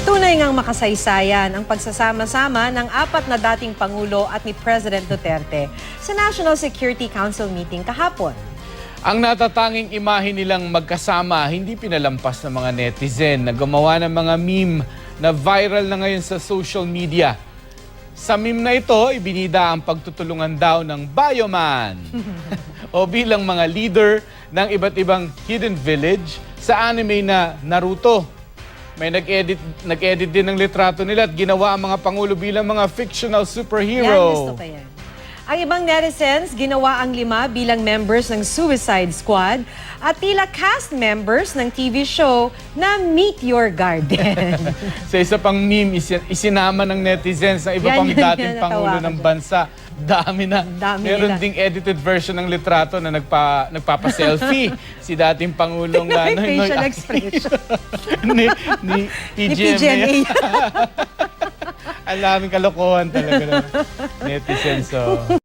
Tunay ngang makasaysayan ang pagsasama-sama ng apat na dating Pangulo at ni President Duterte sa National Security Council meeting kahapon. Ang natatanging imahe nilang magkasama hindi pinalampas ng mga netizen na gumawa ng mga meme na viral na ngayon sa social media. Sa meme na ito, ibinida ang pagtutulungan daw ng Bioman o bilang mga leader ng iba't ibang hidden village sa anime na Naruto. May nag-edit din ng litrato nila at ginawa ang mga Pangulo bilang mga fictional superhero. Yan, gusto ko yan. Ang ibang netizens, ginawa ang 5 bilang members ng Suicide Squad at tila cast members ng TV show na Meet Your Garden. Sa isa pang meme, isinama ng netizens ng iba pang dating Pangulo ng bansa. Dami na. Meron ding edited version ng litrato na nagpapa-selfie si dating Pangulong May facial expression. ni PGMA. Ang daming kalokohan talaga ng netizens. So.